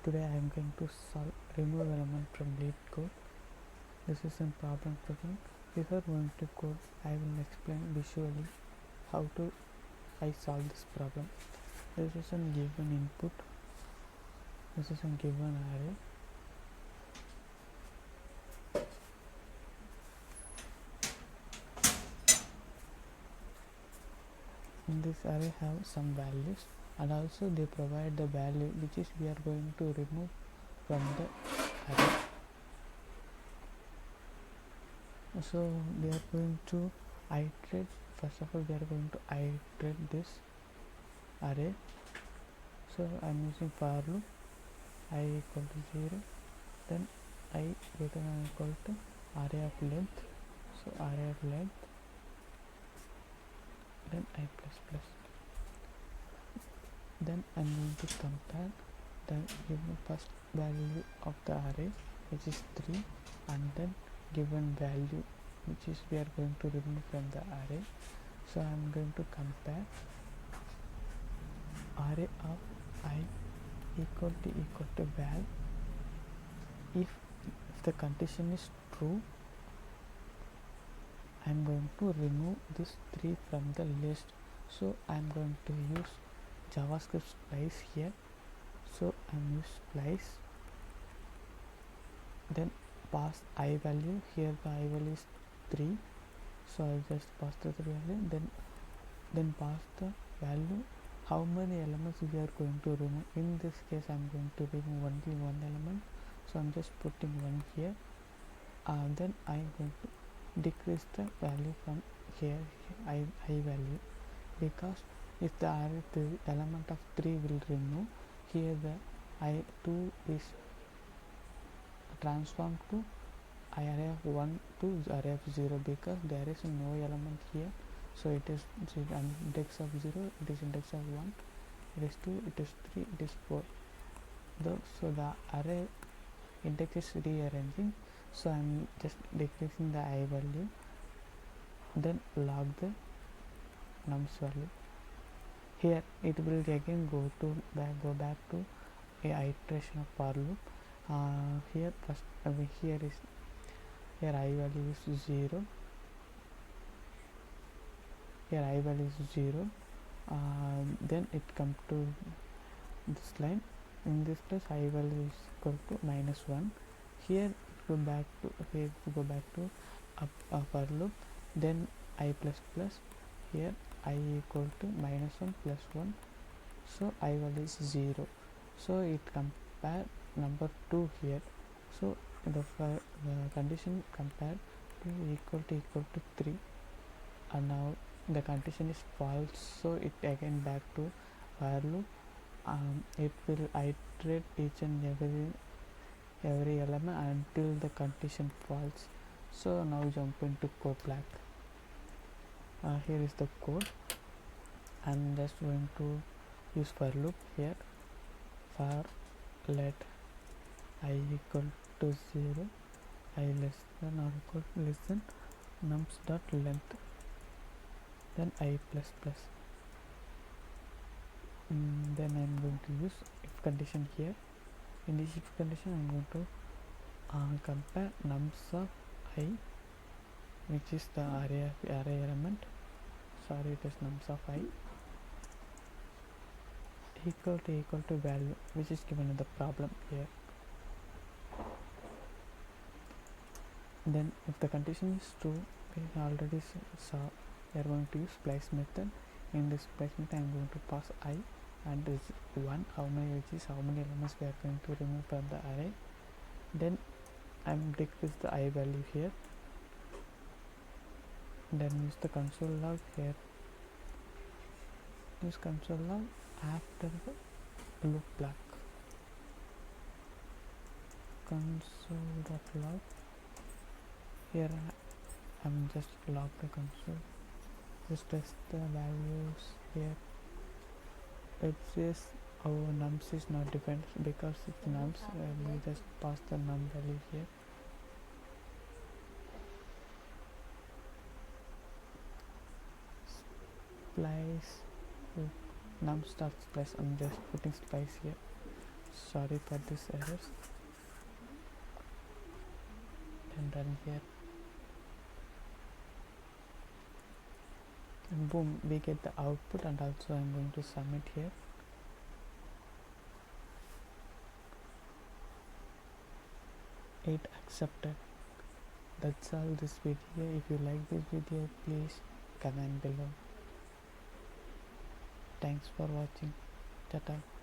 Today I am going to remove element from leetcode. This is a problem setting. Before going to code, I will explain visually how to I solve this problem. This is a given input. This is a given array. In this array have some values, and also they provide the value which is we are going to remove from the array. So we are going to iterate. First of all, we are going to iterate this array. So I am using for loop I equal to 0, then I return equal to array of length. So array of length, then I plus plus. Then I am going to compare the given first value of the array, which is 3, and then given value which is we are going to remove from the array. So I am going to compare array of I equal to val. If the condition is true, I am going to remove this 3 from the list. So I am going to use JavaScript splice here. So I am use splice, then pass I value. Here the I value is 3, so I just pass the 3 value, then pass the value how many elements we are going to remove. In this case I am going to remove only one element, so I am just putting 1 here. Then I am going to decrease the value from here, I value, because if the array the element of 3 will remove, here the I2 is transformed to array of 1 to array of 0, because there is no element here. So it is index of 0, it is index of 1, it is 2, it is 3, it is 4. So the array index is rearranging, so I am just decreasing the I value, then log the nums value. Here it will again go back to a iteration of for loop. Here first here I value is 0. Here I value is 0. Then it come to this line. In this place I value is equal to -1. Here go back to for loop. Then I plus plus. Here I equal to -1 plus 1. So I value is 0. So it compare number 2 here. So the condition compared to equal to 3, and now the condition is false, so it again back to while loop. It will iterate each and every element until the condition false. So now jump into code black. Here is the code. I'm just going to use for loop here. For let I equal to 0, I less than or equal to less than nums dot length, then I plus plus. Then I am going to use if condition here. In this if condition I am going to compare nums of I, which is the array element. Sorry, it is nums of I equal to value which is given in the problem here. Then if the condition is true, we already saw we are going to use splice method. In this splice method I am going to pass I and is 1, how many elements we are going to remove from the array. Then I am decrease the I value here, then use the console log here. Use console log after the loop block. Console.log. Here I am just log the console. Just test the values here. It says our nums is not defined because it's nums. We just pass the num value here. Splice nums dot splice. I'm just putting splice here. sorry for this errors. And run here, and boom, we get the output. And also I'm going to submit here. It accepted. That's all this video. If you like this video, please comment below. Thanks for watching. Tata.